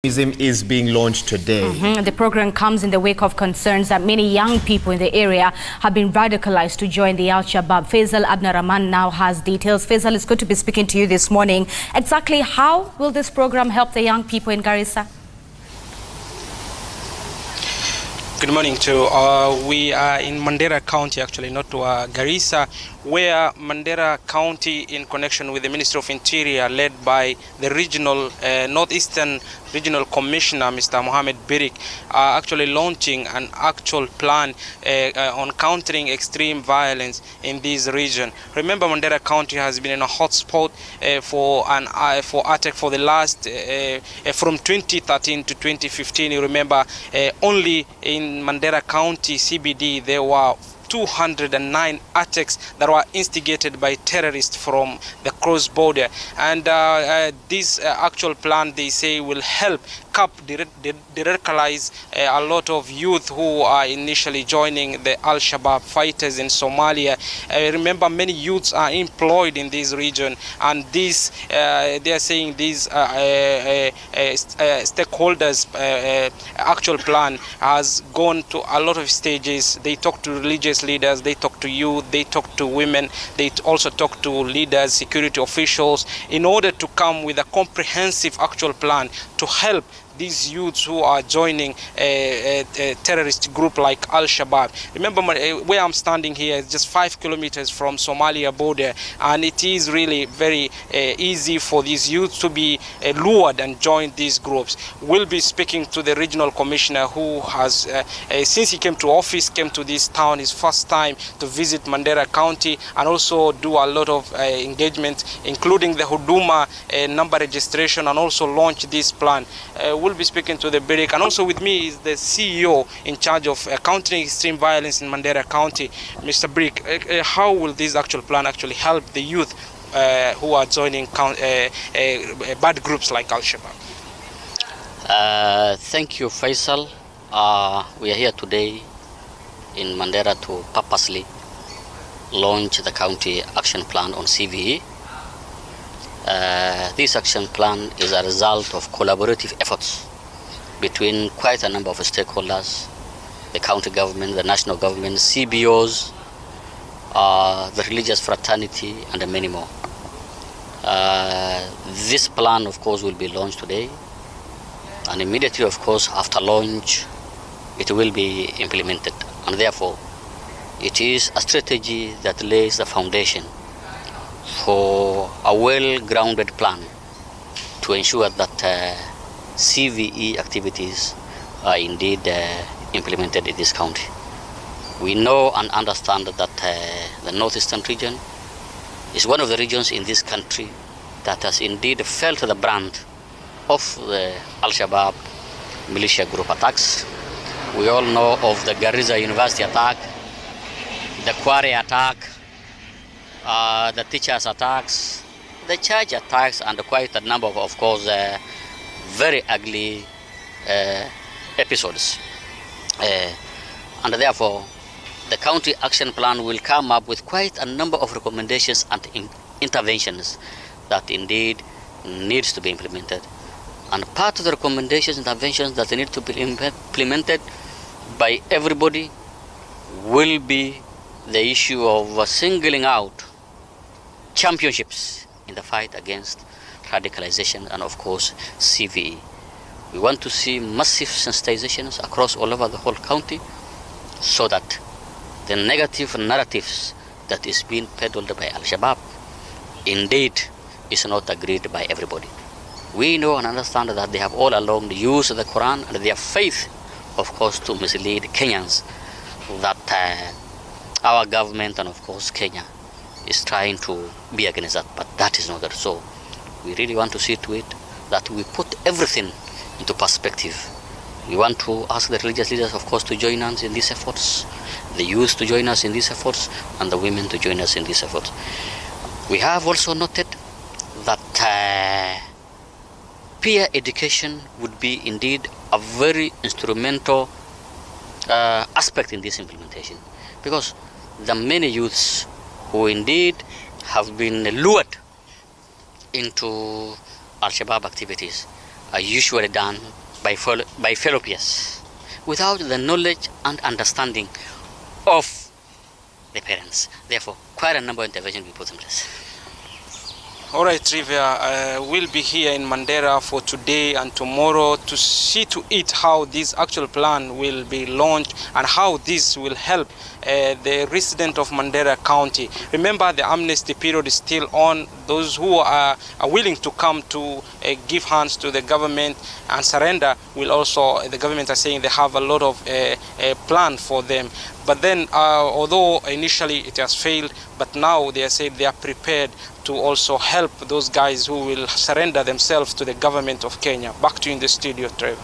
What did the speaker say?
Museum is being launched today. The program comes in the wake of concerns that many young people in the area have been radicalized to join the Al-Shabaab. Faisal Abdurrahman now has details. Faisal, it's good to be speaking to you this morning. Exactly how will this program help the young people in Garissa? Good morning to we are in Mandera County, actually, not to Garissa, where Mandera County, in connection with the Ministry of Interior, led by the regional Northeastern Regional Commissioner, Mr. Mohammed Birik, are actually launching an actual plan on countering extreme violence in this region. Remember, Mandera County has been in a hotspot for attack for the last from 2013 to 2015. You remember, only in Mandera County CBD there were 209 attacks that were instigated by terrorists from the cross border, and this actual plan, they say, will help de-radicalize a lot of youth who are initially joining the Al-Shabaab fighters in Somalia. Remember, many youths are employed in this region, and this they are saying these stakeholders actual plan has gone to a lot of stages. They talk to religious leaders, they talk to youth, they talk to women, they also talk to leaders, security officials, in order to come with a comprehensive actual plan to help these youths who are joining a terrorist group like Al-Shabaab. Remember, where I'm standing here is just 5 kilometers from Somalia border, and it is really very easy for these youths to be lured and join these groups. We'll be speaking to the regional commissioner who has, since he came to office, came to this town his first time to visit Mandera County and also do a lot of engagement, including the Huduma number registration, and also launch this plan. We'll be speaking to the Birik, and also with me is the CEO in charge of countering extreme violence in Mandera County, Mr. Birik. How will this actual plan actually help the youth who are joining bad groups like Al-Shabaab? Thank you, Faisal. We are here today in Mandera to purposely launch the county action plan on CVE. This action plan is a result of collaborative efforts between quite a number of stakeholders: the county government, the national government, CBOs, the religious fraternity, and many more. This plan, of course, will be launched today, and immediately, of course, after launch, it will be implemented. And therefore, it is a strategy that lays the foundation for a well-grounded plan to ensure that CVE activities are indeed implemented in this county. We know and understand that the northeastern region is one of the regions in this country that has indeed felt the brand of the Al-Shabaab militia group attacks. We all know of the Garissa University attack, the Quarry attack, the teachers' attacks, the church attacks, and quite a number of course, very ugly episodes. And therefore, the county action plan will come up with quite a number of recommendations and interventions that indeed needs to be implemented. And part of the recommendations and interventions that need to be implemented by everybody will be the issue of singling out championships in the fight against radicalization and, of course, CVE. We want to see massive sensitizations across all over the whole county so that the negative narratives that is being peddled by Al-Shabaab indeed is not agreed by everybody. We know and understand that they have all along used the Quran and their faith, of course, to mislead Kenyans, that our government and, of course, Kenya is trying to be against that, but that is not so. We really want to see to it that we put everything into perspective. We want to ask the religious leaders, of course, to join us in these efforts, the youth to join us in these efforts, and the women to join us in these efforts. We have also noted that peer education would be indeed a very instrumental aspect in this implementation, because the many youths who indeed have been lured into Al-Shabaab activities are usually done by fellow peers without the knowledge and understanding of the parents. Therefore, quite a number of interventions will be put in place. All right, Trivia, we'll be here in Mandera for today and tomorrow to see to it how this actual plan will be launched and how this will help the resident of Mandera County. Remember, the amnesty period is still on. Those who are willing to come to give hands to the government and surrender will also, the government are saying they have a lot of plan for them. But then, although initially it has failed, but now they are saying they are prepared to also help those guys who will surrender themselves to the government of Kenya. Back to you in the studio, Trevor.